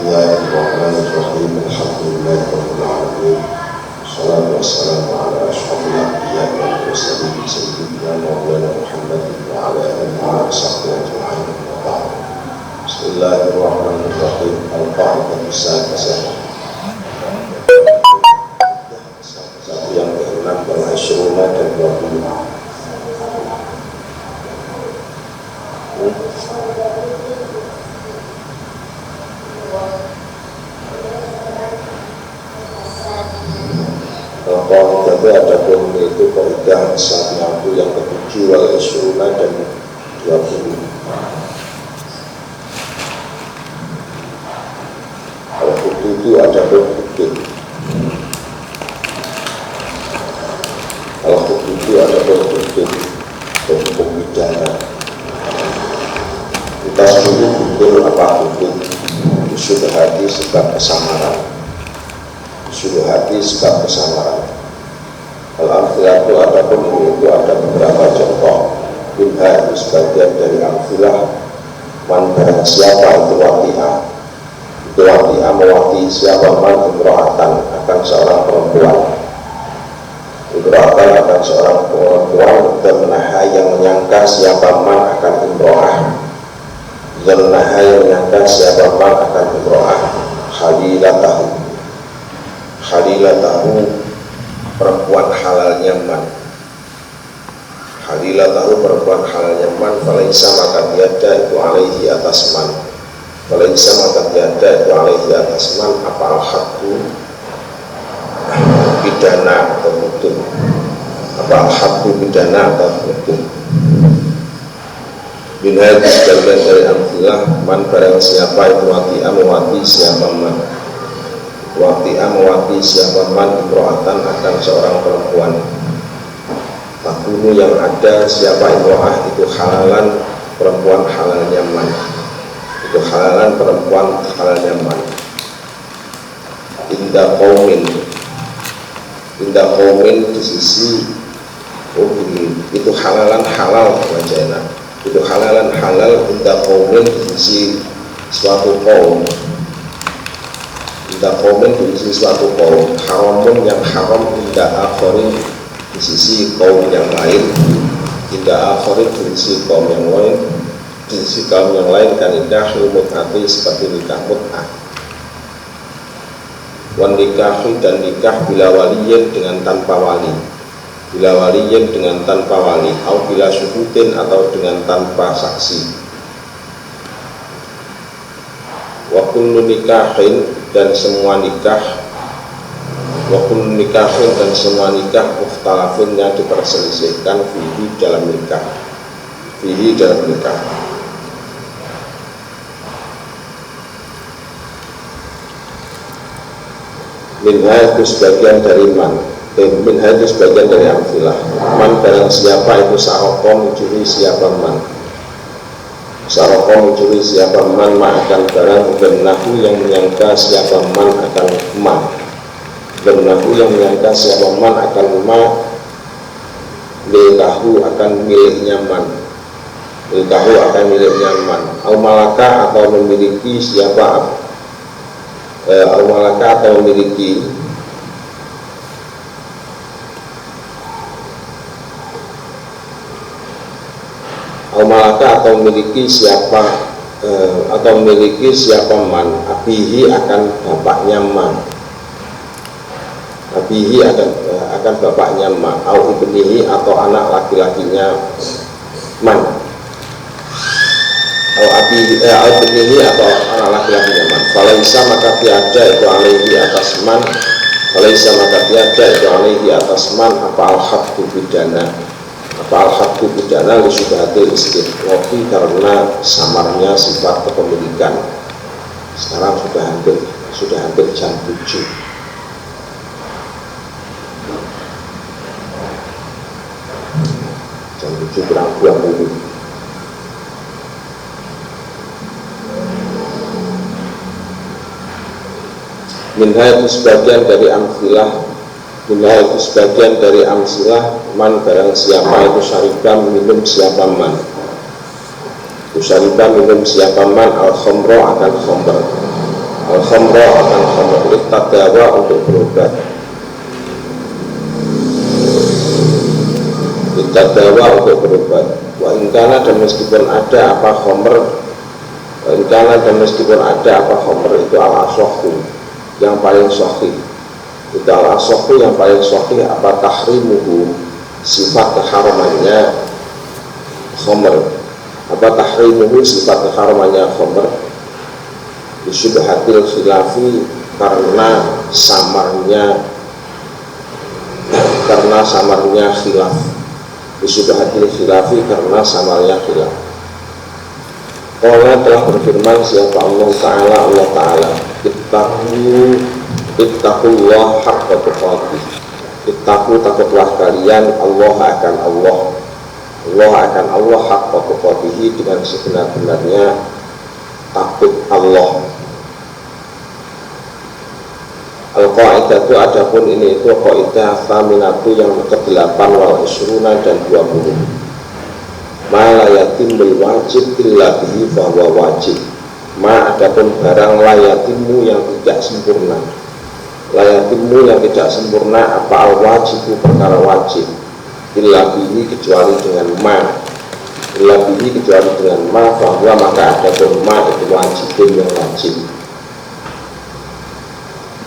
Bismillahirrahmanirrahim. Alhamdulillahirabbil alamin. Wassalatu wassalamu ala asyrofil anbiya'i wal mursalin sayyidina Maulana Muhammadin wa ala alihi wa sahbihi ajma'in. Bismillahirrahmanirrahim. Al-Qaidatus sadisah. Yang ke-6 wal 20 dan 25. Tapi ada pun itu kaidah sabiatu yang ke-7 wal 20 dan 20. Kalau bukti itu ada pun bukti. Kalau bukti itu ada pun bukti hukum pidana. Kita sebut bukti apa bukti? Sudah hati sebab kesamaran. Sudah hati sebab kesamaran. Al-amfilah itu ada pun itu ada beberapa contoh. Minha sebagian dari amfilah. Man barang siapa itu wati'ah. Itu wati'ah mewati siapa man imro'atan akan seorang perempuan. Imro'atan akan seorang perempuan. Dan naha yang menyangka siapa man akan imro'ah. Dan naha yang menyangka siapa man akan imro'ah. Khalilatahu perempuan halalnya man. Halilatahu perempuan halalnya man. Falaisa maka tiada itu alaihi atas man. Falaisa maka tiada itu alaihi atas man. Apa al-haddu pidana atau hukum. Apa al-haddu pidana atau hukum. Bin hadis sebagian dari amfilah. Man barang siapa itu wati'ah mewati siapa man. Wati'ah mewati siapa man imro'atan akan seorang perempuan. Takunu yang ada siapa imro'ah itu halalan perempuan halalnya man. Itu halalan perempuan halalnya man. Indah qaumin di sisi itu halalan halal wajahnya. Itu halalan halal indah qaumin di sisi suatu kaum. Indah qaumin di sisi suatu kaum. Haramun yang haram indah akhirin di sisi kaum yang lain. Indah akhirin di sisi kaum yang lain. Di sisi kaum yang lain kan indah mut'ati seperti nikah mut'ah. Wan nikahu dan nikah bila waliyin dengan tanpa wali. Bila waliyin dengan tanpa wali. Atau bila syuhudin atau dengan tanpa saksi. Wa kullu nikahin dan semua nikah. Wa kullu nikahin dan semua nikah mukhtalafun yang diperselisihkan fihi dalam nikah. Fihi dalam nikah. Minha itu sebagian dari man. Minha itu sebagian dari amfilah. Man barang siapa itu sa'okom mencuri siapa man. Sa'okom mencuri siapa man akan barang. Benahu yang menyangka siapa man akan man. Benahu yang menyangka siapa man akan ma. Lekahu akan miliknya man. Lekahu akan miliknya man. Al-malaka atau memiliki siapa al-malaka atau memiliki al-malaka atau memiliki siapa atau memiliki siapa man abihi akan bapaknya man. Abihi akan bapaknya man au ibnihi atau anak laki-lakinya man. Au abihi au ibnihi atau anak laki-lakinya man. Falaisa maka tiada itu alaihi atas man. Falaisa maka tiada itu alaihi atas man apa al-haddu pidana. Apa al-haddu pidana li syubhatil istiqrofi karena samarnya sifat kepemilikan. Sekarang sudah hampir jam 7. Jam 7 kurang 20. Minha itu sebagian dari amfilah. Minha itu sebagian dari amsilah. Man barang siapa itu syaribah minum siapa man. Itu syaribah minum siapa man al-khomro akan khomber. dawa untuk berobat, kita dawa untuk berobat. Wa ingkana, dan meskipun ada apa khomer, wa ingkana, dan meskipun ada apa khomer, itu al-asohu yang paling sahih, itu al-asohu yang paling sahih, apa tahrimuhu, sifat keharamannya khomer, apa tahrimuhu, sifat keharamannya khomer, bisyubhatil khilafi, karena samarnya khilaf, bisyubhatil khilafi, karena samarnya khilaf. Allah telah berfirman siapa Allah Ta'ala, ittaqullah haqqa tuqatih, ittaqu, takutlah kalian Allah akan Allah haqqa tuqatih, dengan sebenar-benarnya takut Allah. Al-Qaidatu, adapun ini itu Qaidah Faminatu yang ke-8 wal isruna dan 20. Ma la yatimul wajib illa bihi fahuwa wajib. Ma, adapun barang la yatimmu yang tidak sempurna, la yatimmu yang tidak sempurna, apa al-wajibu, perkara wajib, illa bihi, kecuali dengan ma, illa bihi, kecuali dengan ma, fahuwa, maka adapun ma itu wajibun yang wajib.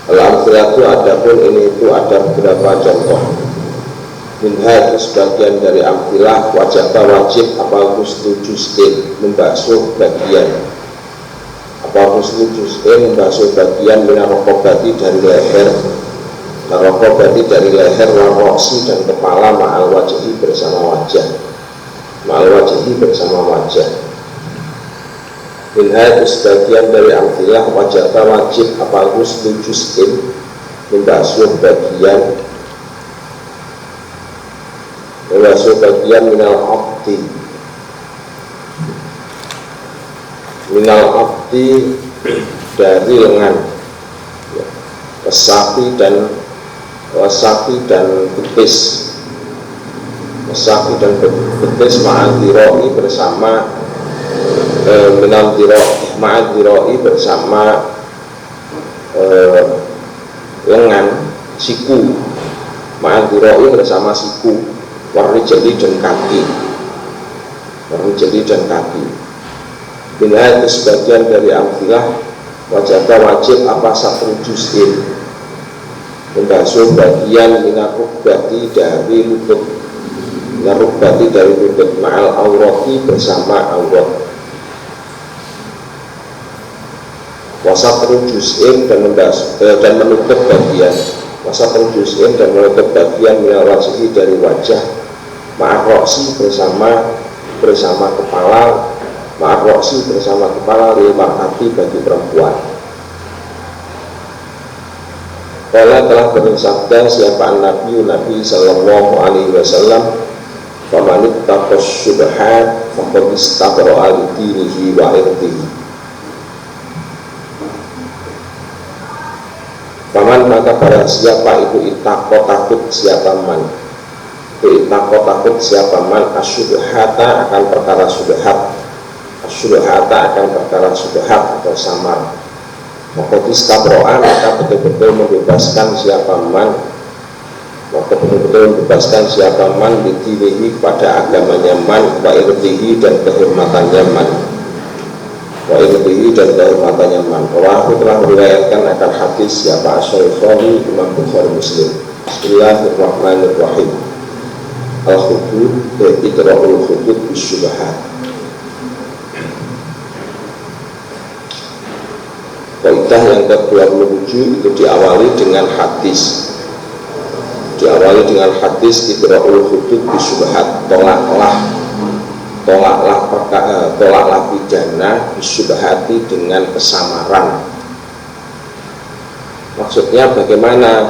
Al-amthilatu, adapun ini itu ada beberapa contoh. Minha, sebagian dari amthilah, wajibah wajib apa husnu juz'in, membasuh bagian, apa husnu juz'in, membasuh bagian minar raqabati, dari leher, raqabati, dari leher, waroksi, dan kepala, ma'al wajhi, bersama wajah, ma'al wajhi, bersama wajah. Minha, sebagian dari amthilah, wajibah wajib apa husnu juz'in, membasuh bagian, membasuh bagian minal abdi dari lengan, wasafi dan betis, wasafi dan betis, ma'adhiroi, bersama minal dhiroi, ma'adhiroi, bersama lengan, siku, ma'adhiroi, bersama siku, warni jadi dan kaki, warni jadi dan kaki. Bila itu sebagian dari amthilah, wajibah wajib apa satu juz'in, membasuh bagian minarukbati, dari lutut, minarukbati, dari lutut, ma'al aurati, bersama aurat, wasatru juz'in, dan menutup bagian, wasatru juz'in, dan menutup bagian minal wajhi, dari wajah, ma'arroksi, bersama kepala, ma'arroksi, bersama kepala, lima hati, bagi perempuan. Kala telah bersabda siapa Nabi sallallahu alaihi wasallam, famanit taqas syubhat faqad istabra li dinihi wa irdihi. Paman, maka barang siapa itu ittaqo, takut siapa man, ittaqo, takut siapa man, asyubhata, akan perkara syubhat, asyubhata, akan perkara syubhat atau samar, maka istabro'a, maka betul-betul membebaskan siapa man, maka betul-betul membebaskan siapa man lidinihi, pada agamanya man, wa irdihi, dan kehormatannya man, wa irdihi, dan kehormatannya man. Rawahu, telah meriwayatkan akan hadis siapa Asy-Syaikhaini, Imam Bukhari Muslim. Bismillahirrahmanirrahim. Al-hudud, idra'ul hudud bisyubhat. Kaidah yang ke-27 itu diawali dengan hadis, idra'ul hudud bisyubhat, tolaklah pidana bisyubhati, dengan kesamaran. Maksudnya bagaimana?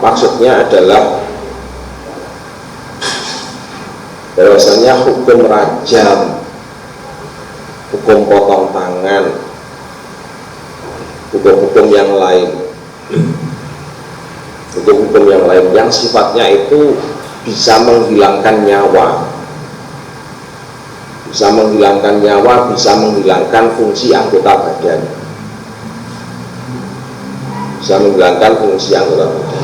Maksudnya adalah bahwasanya hukum rajam, hukum potong tangan, hukum-hukum yang lain, hukum-hukum yang lain yang sifatnya itu bisa menghilangkan nyawa, bisa menghilangkan fungsi anggota badan. bisa menghilangkan fungsi anggota badan.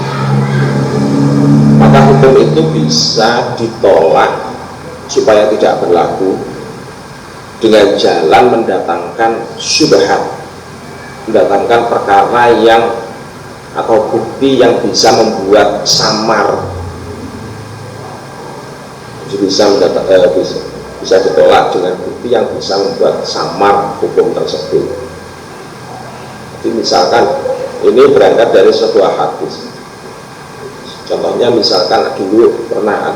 Maka hukum itu bisa ditolak supaya tidak berlaku dengan jalan mendatangkan syubhat, mendatangkan perkara yang atau bukti yang bisa membuat samar. Jadi bisa ditolak dengan bukti yang bisa membuat samar hukum tersebut. Jadi misalkan ini berangkat dari sebuah hadis. Contohnya misalkan dulu pernah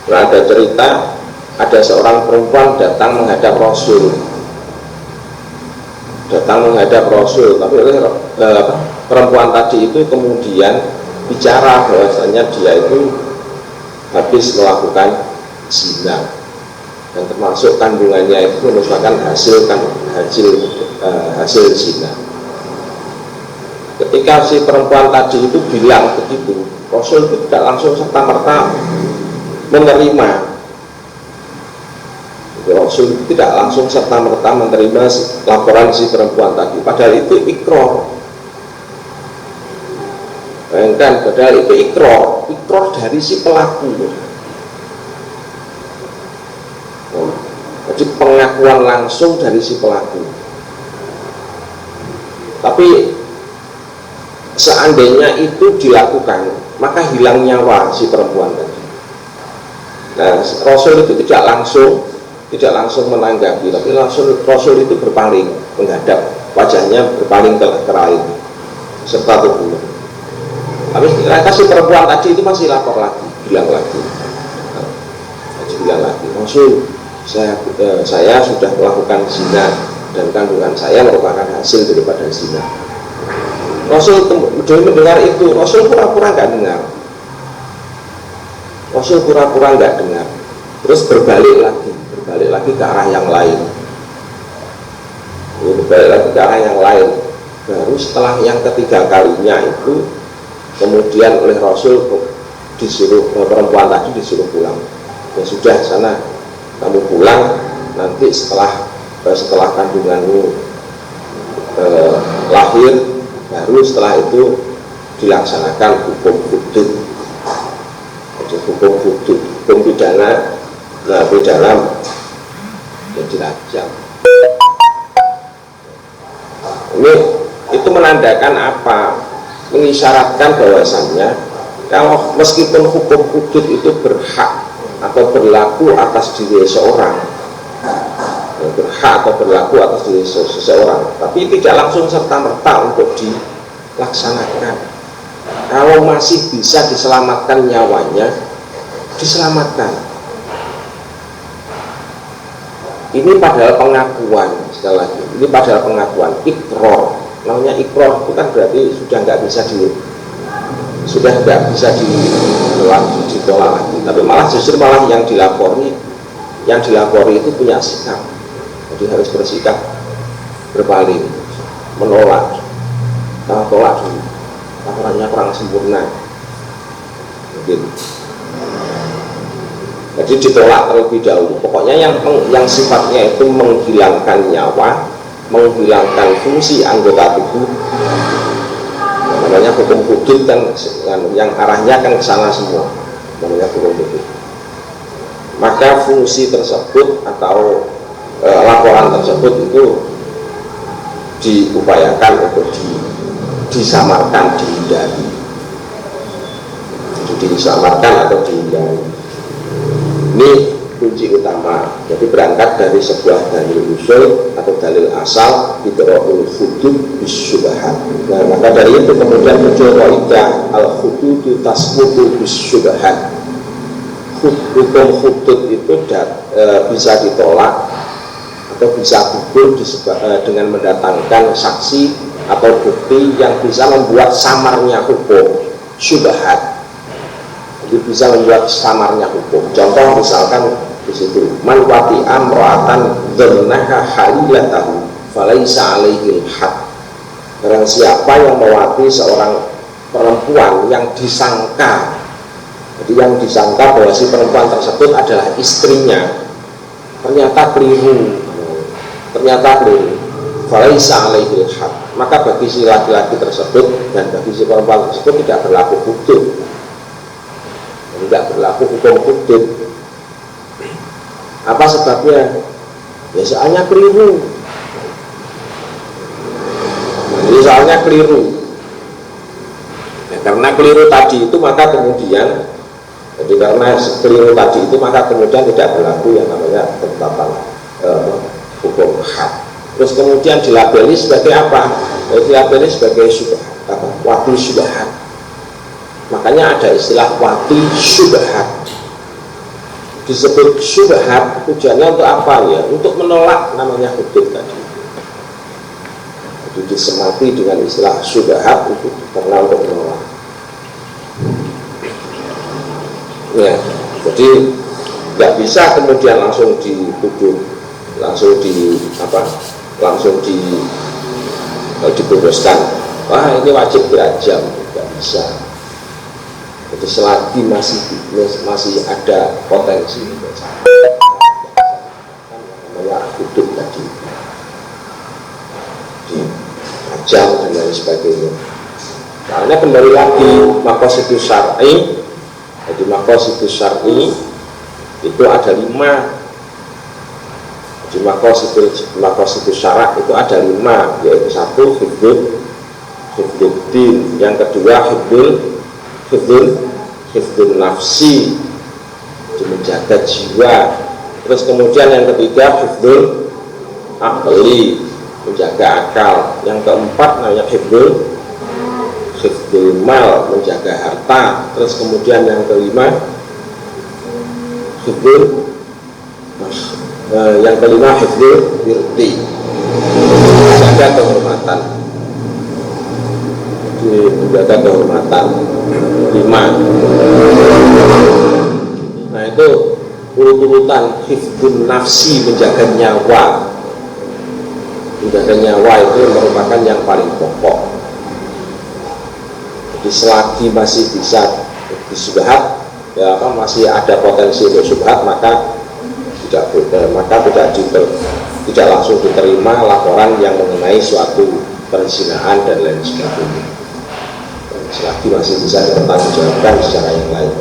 ada cerita, ada seorang perempuan datang menghadap Rasul, tapi perempuan tadi itu kemudian bicara bahwasanya dia itu habis melakukan zina, dan termasuk kandungannya itu merupakan hasil zina. Ketika si perempuan tadi itu bilang begitu, Rasul itu tidak langsung serta-merta menerima. Rasul itu tidak langsung serta-merta menerima laporan si perempuan tadi, padahal itu ikrar. Bayangkan, padahal itu ikrar dari si pelaku. Jadi pengakuan langsung dari si pelaku. Tapi seandainya itu dilakukan, maka hilang nyawa si perempuan tadi. Nah, Rasul itu tidak langsung menanggapi, tapi Rasul itu berpaling, menghadap, wajahnya berpaling ke lain serta tubuhnya. Tapi ternyata si perempuan tadi itu masih lapor lagi, bilang lagi, Rasul, saya sudah melakukan zina dan kandungan saya merupakan hasil daripada zina. Rasul mendengar itu, Rasul pura-pura nggak dengar. Terus berbalik lagi ke arah yang lain. Baru setelah yang ketiga kalinya itu, kemudian oleh Rasul perempuan tadi disuruh pulang. Ya sudah, sana kamu pulang, nanti setelah kandunganmu lahir, baru setelah itu dilaksanakan hukum hudud. Jadi hukum pidana di dalam dirajam. Ini itu menandakan apa? Mengisyaratkan bahwasannya kalau meskipun hukum hudud itu berhak atau berlaku atas diri seseorang, tapi tidak langsung serta-merta untuk dilaksanakan. Kalau masih bisa diselamatkan nyawanya, diselamatkan. Ini padahal pengakuan, sekali lagi, ini padahal pengakuan, ikrar. Namanya ikrar itu kan berarti sudah nggak bisa ditolak lagi. Tapi justru yang dilapori itu punya sikap. Jadi harus bersikap berpaling, menolak. Kita tolak dulu, laporannya kurang sempurna mungkin. Jadi ditolak terlebih dahulu. Pokoknya yang sifatnya itu menghilangkan nyawa, menghilangkan fungsi anggota tubuh, namanya hukum hudud kan, yang arahnya kan ke sana semua, namanya hukum hudud. Maka fungsi tersebut atau laporan tersebut itu diupayakan untuk disamarkan, dihindari. Jadi disamarkan atau dihindari. Ini kunci utama. Jadi berangkat dari sebuah dalil usul atau dalil asal, idra'ul hudud bisyubhat. Nah, maka dari itu kemudian muncul kaidah al-hududu tasqutu bisyubhat. Hukum hudud itu bisa ditolak atau bisa gugur dengan mendatangkan saksi atau bukti yang bisa membuat samarnya hukum syubhat. Jadi bisa membuat samarnya hukum. Contoh misalkan di situ, man wati amra'atan dhannaha halilatahu falaisa alaihil had. Barang siapa yang mewati seorang perempuan yang disangka, jadi yang disangka bahwa si perempuan tersebut adalah istrinya, ternyata keliru, falaisa alaihil had, maka bagi si laki-laki tersebut dan bagi si perempuan tersebut tidak berlaku hudud, tidak berlaku hukum hudud. Apa sebabnya? Ya soalnya keliru. Jadi soalnya keliru. Ya, karena keliru tadi itu maka kemudian, jadi karena keliru tadi itu maka kemudian tidak berlaku yang namanya ketetapan hukum had. Terus kemudian dilabeli sebagai apa? Dilabeli sebagai syubhat, wakil syubhat. Makanya ada istilah wakil syubhat. Disebut syubhat tujuannya untuk apa ya? Untuk menolak namanya hudud tadi. Jadi disemati dengan istilah syubhat itu karena untuk menolak. Ya, jadi nggak bisa kemudian langsung dituduh, langsung diputuskan. Wah ini wajib berajam, nggak bisa. Jadi selagi masih ada potensi namanya hidup tadi diajam dan lain sebagainya. Karena kembali lagi maqasidus syar'i, jadi maqasidus syar'i itu ada 5. Jadi maqasidus syara' itu ada 5, yaitu 1 hifdzuddin, yang kedua hifdzun nafsi, menjaga jiwa. Terus kemudian yang ketiga hifdzul aqli, menjaga akal. Yang keempat namanya hifdzul mal, menjaga harta. Terus kemudian yang kelima hifdzul wirdi, menjaga kehormatan. Menjaga kehormatan 5. Nah itu urut-urutan. Hifdzun nafsi, menjaga nyawa. Menjaga nyawa itu merupakan yang paling pokok. Jadi selagi masih bisa disubhat, ya kan, masih ada potensi untuk subhat, maka tidak langsung diterima laporan yang mengenai suatu perzinahan dan lain sebagainya. Selagi masih bisa dipertanggungjawabkan secara yang lain.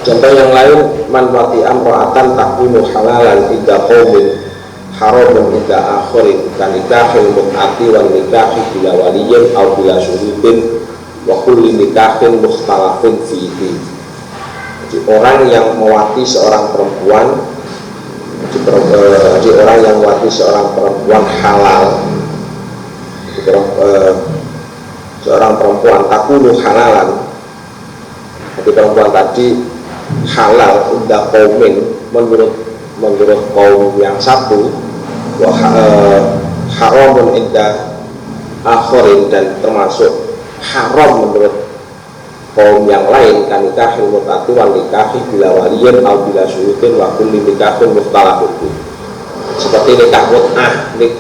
Contoh yang lain, man wati amra'atan takunu halalan idza qaumin haramun idza akhirin kan nikahil mut'ati wal nikahi bila waliyin aw bila syuhudin wa kulli nikahin mukhtalafin fihi. Jadi orang yang mewati seorang perempuan, jadi orang yang mewati seorang perempuan halal, seorang perempuan takunu halalan, jadi perempuan tadi halal inda qaumin, menurut kaum yang satu, haramun inda akhirin, dan termasuk haram menurut kaum yang lain, kan nikahil mut'ati wal nikahi bila waliyin au bila syuhudin wa kulli nikahun mukhtalafun. Seperti nikah mut'ah itu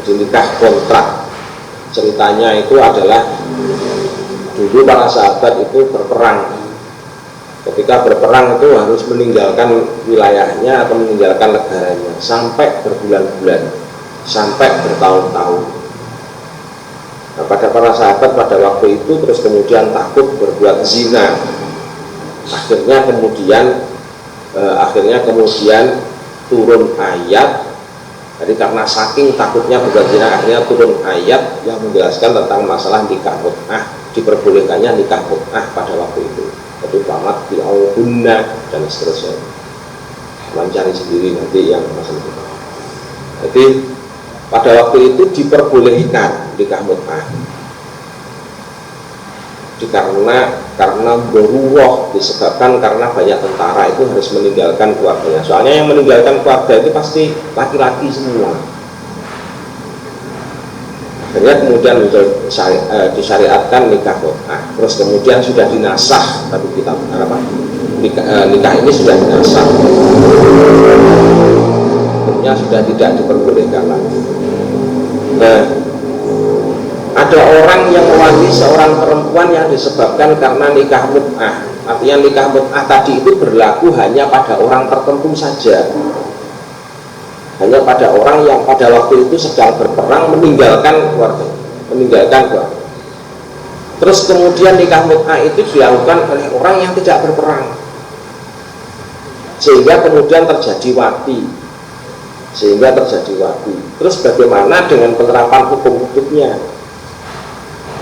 jadi nikah kontrak. Ceritanya itu adalah dulu para sahabat itu berperang. Ketika berperang itu harus meninggalkan wilayahnya atau meninggalkan negaranya sampai berbulan-bulan, sampai bertahun-tahun. Nah, pada para sahabat pada waktu itu terus kemudian takut berbuat zina. Akhirnya kemudian turun ayat. Jadi karena saking takutnya berbuat zina, akhirnya turun ayat yang menjelaskan tentang masalah nikah mut'ah, diperbolehkannya nikah mut'ah pada waktu itu. Tapi banget bi'auhunna dan seterusnya. Mencari sendiri nanti yang masalah itu. Jadi pada waktu itu diperbolehkan nikah mut'ah. Karena beruah, disebabkan karena banyak tentara itu harus meninggalkan keluarganya. Soalnya yang meninggalkan keluarga itu pasti laki-laki semua. Akhirnya kemudian disyariatkan nikah mut'ah. Terus kemudian sudah dinasah, tapi kita nikah ini sudah dinasah. Hukumnya sudah tidak diperbolehkan lagi. Nah, ada orang yang mewati seorang perempuan yang disebabkan karena nikah mut'ah. Artinya nikah mut'ah tadi itu berlaku hanya pada orang tertentu saja. hanya pada orang yang pada waktu itu sedang berperang meninggalkan keluarga. Terus kemudian nikah mut'ah itu dilakukan oleh orang yang tidak berperang, sehingga kemudian terjadi wati. Terus bagaimana dengan penerapan hukum-hukumnya?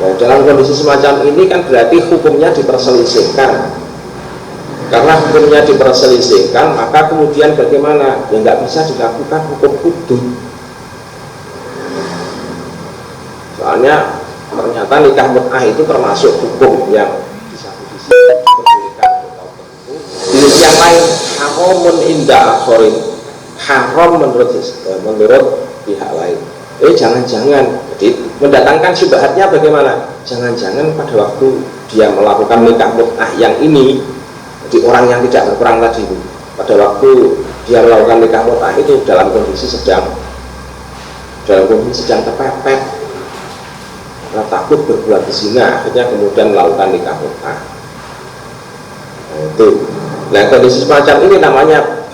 Nah, dalam kondisi semacam ini kan berarti hukumnya diperselisihkan. Karena hukumnya diperselisihkan, maka kemudian bagaimana? Ya nggak bisa dilakukan hukum hudud. Soalnya ternyata nikah mut'ah itu termasuk hukum yang di satu sisi diperbolehkan atau tertentu, di sisi yang lain haramun indah akhirin, haram menurut pihak lain. Jangan-jangan, jadi mendatangkan syubhatnya bagaimana? Jangan-jangan pada waktu dia melakukan nikah mut'ah yang ini, jadi orang yang tidak berperang tadi itu, pada waktu dia melakukan nikah mut'ah itu dalam kondisi sedang kepepet, karena takut berbuat zina, akhirnya kemudian melakukan nikah mut'ah. Nah, kondisi semacam ini namanya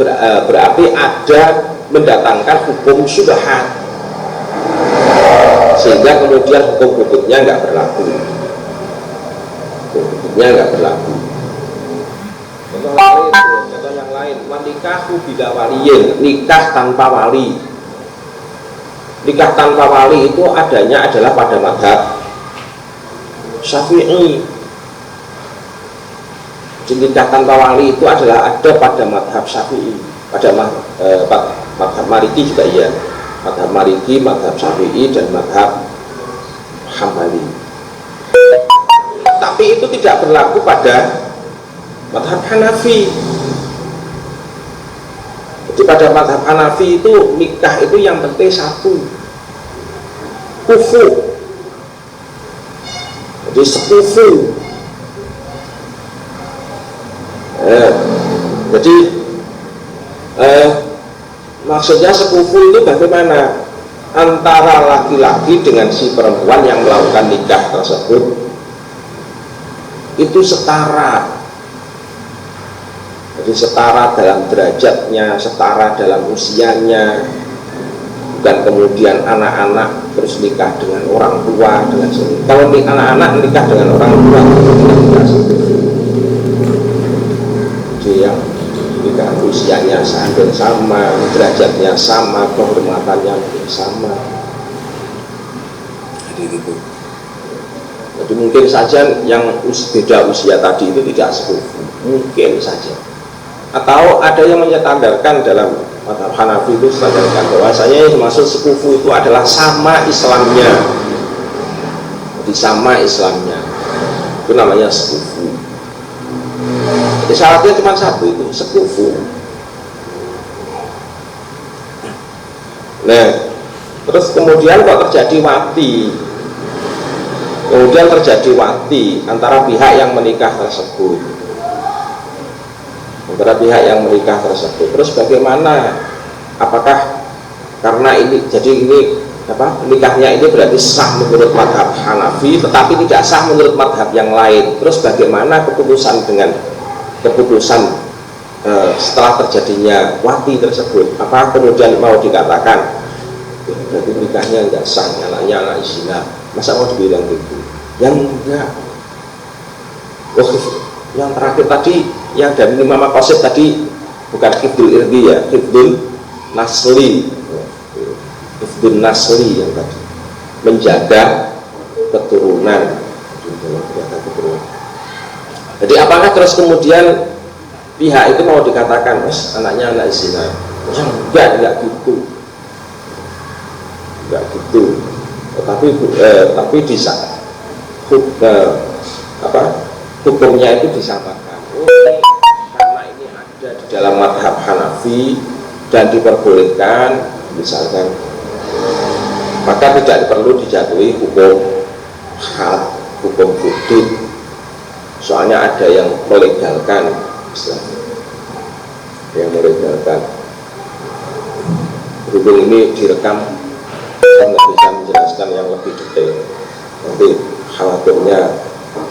berarti ada mendatangkan hukum syubhat, sehingga kemudian hukum hududnya nggak berlaku. Contoh yang lain, wanikahu bila waliyin, nikah tanpa wali. Nikah tanpa wali itu adanya adalah pada mazhab Syafi'i. Nikah tanpa wali itu adalah ada pada mazhab Syafi'i, pada mazhab Maliki juga iya. Mazhab Maliki, mazhab Syafi'i, dan mazhab Hambali. Tapi itu tidak berlaku pada mazhab Hanafi. Jadi pada mazhab Hanafi itu nikah itu yang penting satu, kufu. Jadi sekufu. Jadi maksudnya sekufu itu bagaimana? Antara laki-laki dengan si perempuan yang melakukan nikah tersebut itu setara. Jadi setara dalam derajatnya, setara dalam usianya, bukan kemudian anak-anak terus nikah dengan orang tua dengan sendiri. Kalau anak-anak nikah dengan orang tua tidak sendiri. Jadi yang nikah usianya hampir sama, derajatnya sama, kehormatannya sama. Jadi mungkin saja yang beda usia tadi itu tidak sekufu, mungkin saja. Atau ada yang menyetandarkan dalam mazhab Hanafi itu standarkan bahwasanya yang dimaksud sekufu itu adalah sama Islamnya. Jadi sama Islamnya, itu namanya sekufu. Jadi syaratnya cuma satu, itu sekufu. Nah, terus kemudian kok terjadi wati? Kemudian terjadi wati antara pihak yang menikah tersebut. Terus bagaimana? Apakah karena ini, jadi ini nikahnya ini berarti sah menurut mazhab Hanafi, tetapi tidak sah menurut mazhab yang lain. Terus bagaimana keputusan setelah terjadinya wati tersebut? Apa kemudian mau dikatakan berarti nikahnya nggak sah, anaknya anak zina? Masa mau dibilang gitu? Yang enggak. Yang terakhir tadi, yang dari Imam Maqasid tadi bukan hifdzul irdi ya, hifdzul nasli yang tadi, menjaga keturunan. Jadi apakah terus kemudian pihak itu mau dikatakan anaknya anak zina? Yang enggak gitu. Tapi di saat hukumnya itu disamakan. Karena ini ada di dalam mazhab Hanafi dan diperbolehkan, misalkan, maka tidak perlu dijatuhi hukum had, hukum hudud. Soalnya ada yang melegalkan, Berhubung ini direkam, saya nggak bisa menjelaskan yang lebih detail. Nanti khawatirnya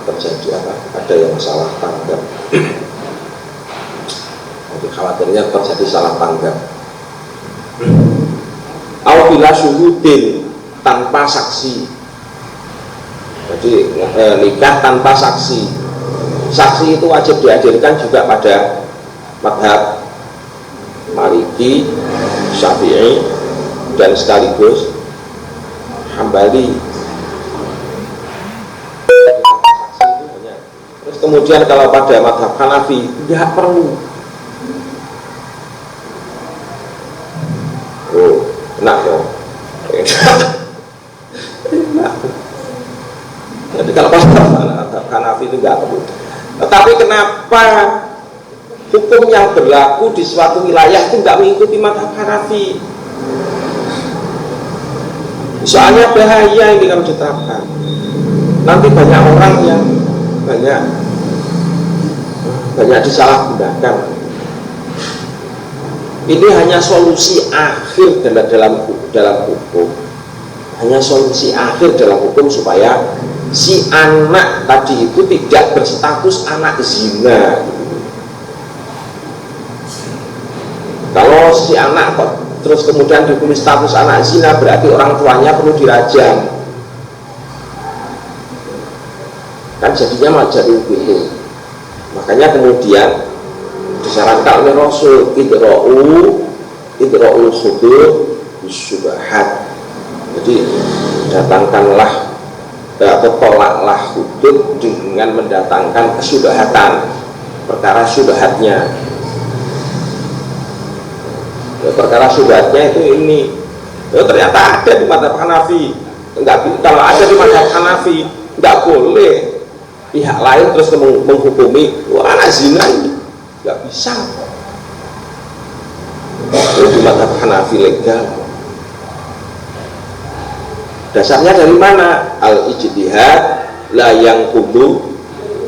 terjadi ada yang salah tanggap. Nanti khawatirnya terjadi salah tanggap. bila syuhudin, tanpa saksi. Jadi nikah tanpa saksi. Saksi itu wajib dihadirkan juga pada mazhab Maliki, Syafi'i, dan sekaligus Hambali. Terus kemudian kalau pada mazhab Hanafi tidak perlu. Oh, enak dong. Enak. Jadi kalau pada mazhab Hanafi itu tidak perlu. Tetapi kenapa hukum yang berlaku di suatu wilayah itu tidak mengikuti mazhab Hanafi? Soalnya bahaya ini kalau diterapkan. Nanti banyak orang yang banyak disalahgunakan. Ini hanya solusi akhir dalam hukum. Hanya solusi akhir dalam hukum supaya si anak tadi itu tidak berstatus anak zina. Kalau si anak kok terus kemudian ditulis status anak zina, berarti orang tuanya perlu dirajam. Kan jadinya malah jadi begitu. Makanya kemudian disarankan oleh Rasul idra'ul hudud bisyubhat. Jadi datangkanlah atau tolaklah hudud dengan mendatangkan kesyubhatan, perkara syubhatnya. Perkara syubhatnya itu ini. Ternyata ada di mazhab Hanafi. Kalau ada di mazhab Hanafi nggak boleh pihak lain terus menghukumi anak zina ini, nggak bisa. Di mazhab Hanafi legal. Dasarnya dari mana? Al-ijtihad la yang kudu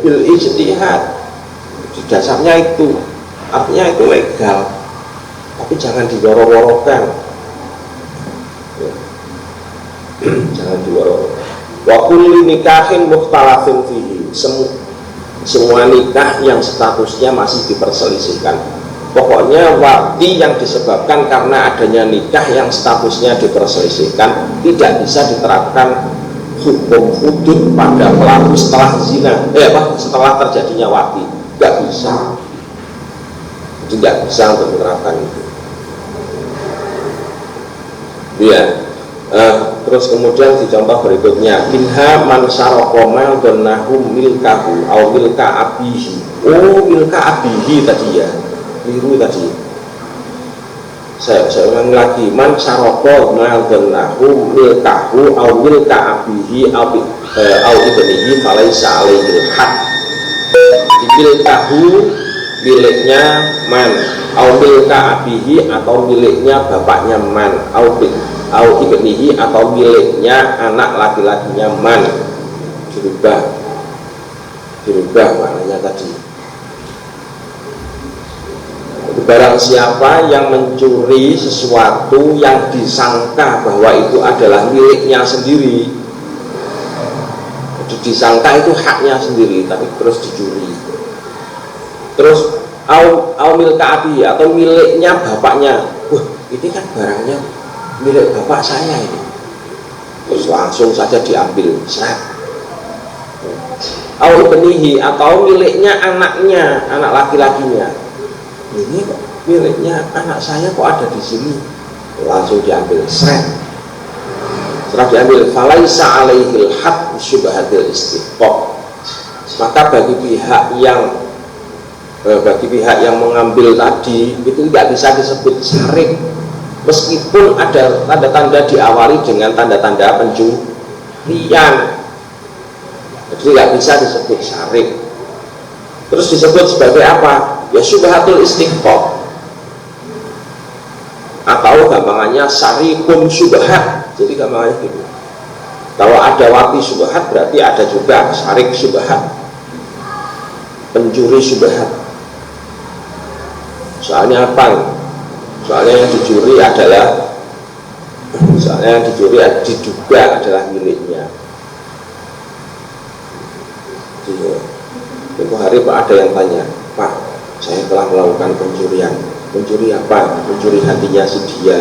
bil ijtihad. Dasarnya itu, artinya itu legal. Tapi jangan diworo-worokan. Jangan diworo-worokan. Wa kulli nikahin mukhtalafin fihi. Semua nikah yang statusnya masih diperselisihkan. Pokoknya waqti yang disebabkan karena adanya nikah yang statusnya diperselisihkan tidak bisa diterapkan hukum hudud pada pelaku setelah zina. Setelah terjadinya waqti, nggak bisa. Tidak bisa untuk menerapkan itu. Ya, terus kemudian di contoh berikutnya, minha man syaraqoma dhannahu milkahu au milka abihi. Oh, milka abihi tadi ya, keliru tadi. Saya ulangi lagi, man syaraqoma dhannahu milkahu au milka abihi au ibnihi falaisa alaihi had. Milkahu miliknya man, au milka abihi atau miliknya bapaknya man, au ibnihi atau miliknya anak laki-lakinya man. Dirubah maknanya tadi. Barang siapa yang mencuri sesuatu yang disangka bahwa itu adalah miliknya sendiri, disangka itu haknya sendiri tapi terus dicuri. Terus au milka abi atau miliknya bapaknya. Wah, ini kan barangnya milik bapak saya ini. Terus langsung saja diambil. Au ibnihi atau miliknya anaknya, anak laki-lakinya. Ini kok miliknya anak saya kok ada di sini. Langsung diambil. Setelah diambil, falaisa alaihil had syubhatil istiqaq. Maka bagi pihak yang mengambil tadi itu tidak bisa disebut syarik, meskipun ada tanda-tanda diawali dengan tanda-tanda pencurian. Jadi tidak bisa disebut syarik. Terus disebut sebagai apa? Ya syubhatul istiqaq, atau gampangannya syarikum syubhat. Jadi gampangannya gitu. Kalau ada wati syubhat berarti ada juga syarik syubhat, pencuri syubhat. Soalnya apa? Soalnya yang dicuri diduga adalah miliknya. Itu hari Pak ada yang tanya, Pak, saya telah melakukan pencurian. Mencuri apa? Mencuri hatinya si dia.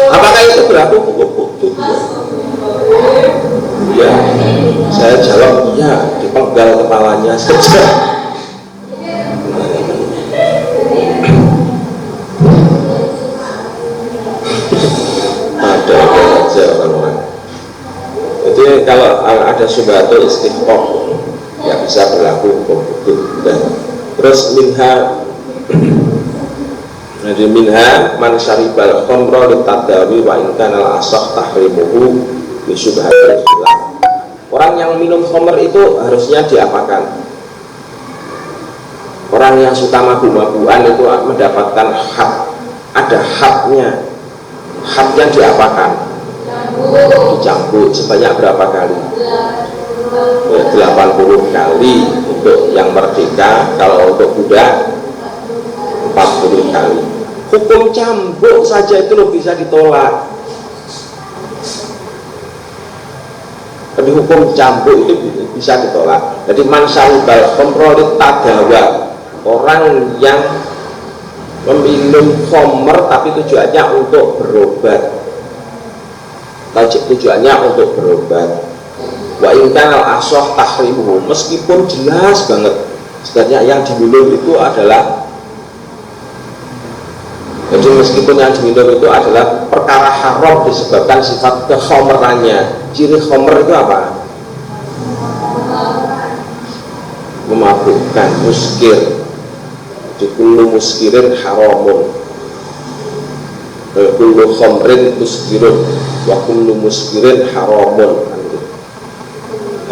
Apakah itu berlaku hukum? Ya, saya jawab iya, dipenggal kepalanya saja. Ada aja orang-orang. Jadi kalau ada syubhatul istiqoq, ya bisa berlaku hukum. Terus minha man syaribal khamra litadawi wa in kana al-asah tahrimuhu bi syubhatil khilaf. Orang yang minum khamr itu harusnya diapakan? Orang yang suka mabuk-mabukan itu mendapatkan hak, ada haknya. Haknya diapakan? Dicambuk sebanyak berapa kali? 80 kali untuk yang merdeka, kalau untuk budak 40 kali. Hukum cambuk saja itu loh bisa ditolak. Tapi hukum cambuk itu bisa ditolak. Jadi man syaribal khamra litadawa, orang yang meminum khamr tapi tujuannya untuk berobat. Tujuannya untuk berobat. Wa in kana al-asah tahrimuhu, meskipun jelas banget sebenarnya yang diminum itu adalah, jadi meskipun yang diminum itu adalah perkara haram disebabkan sifat kekhomerannya. Ciri khomer itu apa? Memabukkan, muskir. Kullu muskirin haramun, kullu khomrin muskirun, wa kullu muskirin haramun.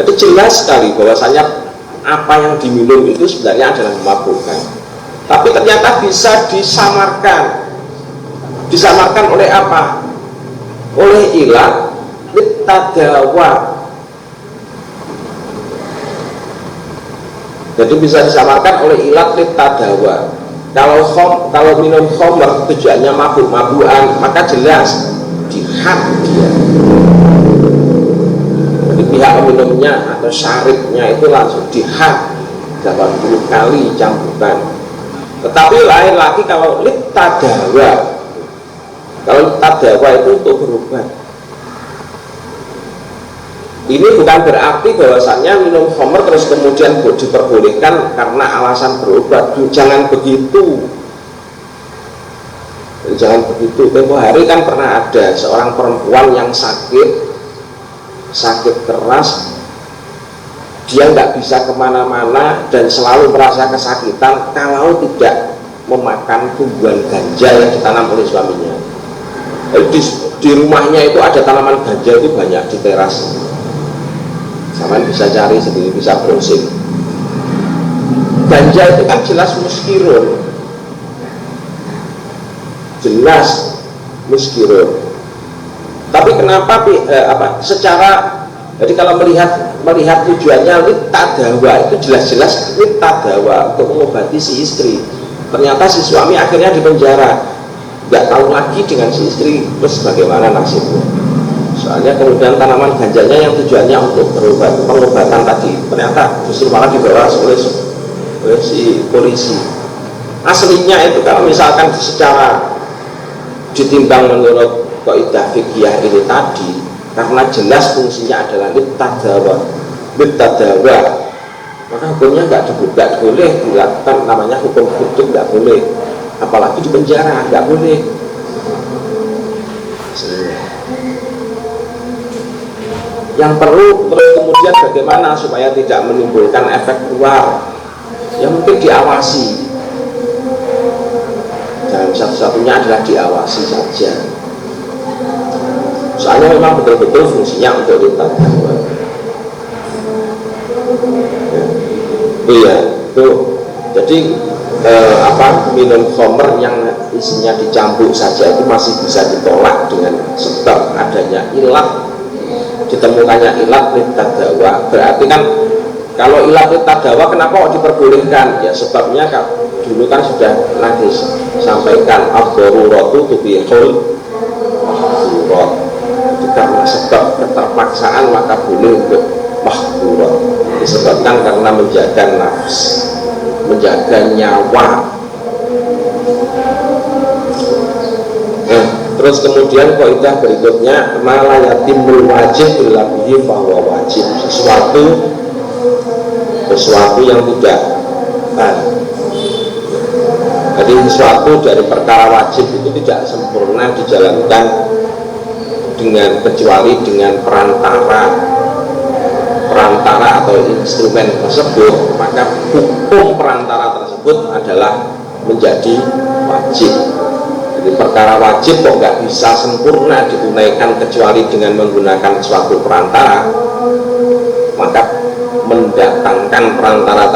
Jadi jelas sekali bahwasanya apa yang diminum itu sebenarnya adalah memabukkan. Tapi ternyata bisa disamarkan. Disamarkan oleh apa? Oleh ilah litadawa. Jadi bisa disamarkan oleh ilat litadawa. Kalau minum khamr tujuannya mabuk-mabukan, maka jelas dihad dia. Jadi pihak peminumnya atau syaribnya itu langsung dihad 80 kali cambukan. Tetapi lain lagi kalau litadawa. Kalau tadawa itu untuk berobat. Ini bukan berarti bahwasannya minum khamr terus kemudian diperbolehkan karena alasan berobat. Jangan begitu. Jangan begitu. Tempo hari kan pernah ada seorang perempuan yang sakit keras. Dia nggak bisa kemana-mana dan selalu merasa kesakitan kalau tidak memakan tumbuhan ganja yang ditanam oleh suaminya. Di rumahnya itu ada tanaman ganja itu banyak di teras. Sama bisa cari sendiri, bisa browsing. Ganja itu kan jelas muskirun, jelas muskirun. Tapi kenapa secara, jadi kalau melihat tujuannya litadawa itu jelas-jelas litadawa untuk mengobati si istri. Ternyata si suami akhirnya dipenjara. Nggak tahu lagi dengan si istri terus bagaimana nasibnya. Soalnya kemudian tanaman ganjanya yang tujuannya untuk pengobatan tadi ternyata justru malah dibawa oleh si polisi. Aslinya itu kalau misalkan secara ditimbang menurut kaidah fikih ini tadi, karena jelas fungsinya adalah litadawa, maka hukumnya nggak boleh dilakukan, namanya hukum kutub nggak boleh. Apalagi di penjara, nggak boleh. Yang perlu terus kemudian bagaimana supaya tidak menimbulkan efek luar, ya mungkin diawasi. Dan satu-satunya adalah diawasi saja. Soalnya memang betul-betul fungsinya untuk ditadawa. Iya, tuh. Jadi minum khamr yang isinya dicambuk saja itu masih bisa ditolak dengan sebab adanya ilat, ditemukannya ilat litadawa. Berarti kan kalau ilat litadawa kenapa kok diperbolehkan? Ya sebabnya dulu kan sudah nanti sampaikan ad-daruratu tubihul mahdurat. Karena sebab keterpaksaan maka boleh untuk mahdurat, disebabkan karena menjaga nafs, menjaga nyawa. Terus kemudian kaidah berikutnya, malah yatimul wajib billahi bahwa wajib, sesuatu yang tidak jadi sesuatu dari perkara wajib itu tidak sempurna dijalankan dengan kecuali dengan perantara atau instrumen tersebut, maka hukum perantara tersebut adalah menjadi wajib. Jadi perkara wajib kok nggak bisa sempurna ditunaikan kecuali dengan menggunakan suatu perantara, maka mendatangkan perantara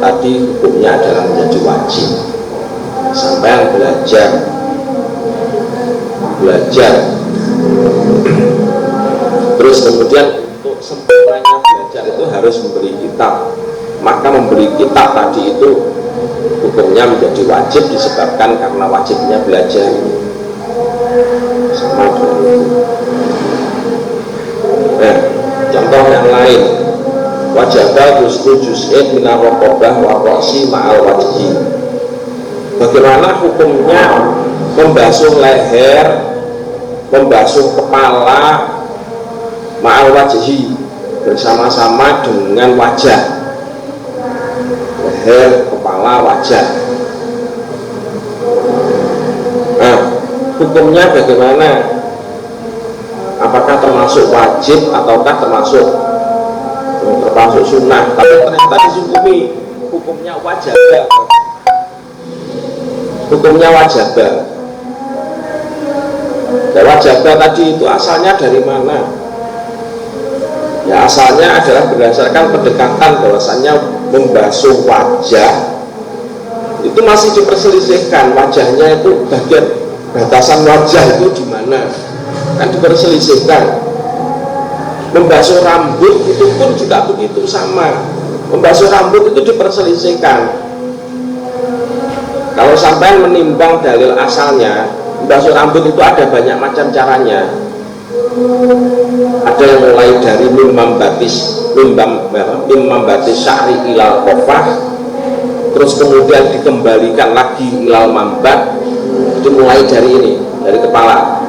tadi hukumnya adalah menjadi wajib. Sampai belajar terus kemudian untuk sempurnanya belajar itu harus memberi kitab, maka memberi kitab tadi itu hukumnya menjadi wajib disebabkan karena wajibnya belajar. Sama dengan itu. Nah, contoh yang lain, wajibah juz'in min ar-raqabah wa ra'si ma'al wajhi. Bagaimana hukumnya membasuh leher, membasuh kepala ma'al wajhi, bersama-sama dengan wajah, leher, kepala, wajah. Nah, hukumnya bagaimana? Apakah termasuk wajib ataukah termasuk sunnah? Tapi ternyata dihukumi hukumnya wajib. Hukumnya wajibah. Dan wajibah tadi itu asalnya dari mana? Ya asalnya adalah berdasarkan pendekatan bahwasannya membasuh wajah itu masih diperselisihkan, wajahnya itu bagian batasan wajah itu di mana? Kan diperselisihkan. Membasuh rambut itu pun juga begitu sama. Membasuh rambut itu diperselisihkan. Kalau sampai menimbang dalil asalnya, membasuh rambut itu ada banyak macam caranya. Ada yang mulai dari mimam batis sya'ri ilal qofah, terus kemudian dikembalikan lagi ilal mambat, itu mulai dari ini, dari kepala.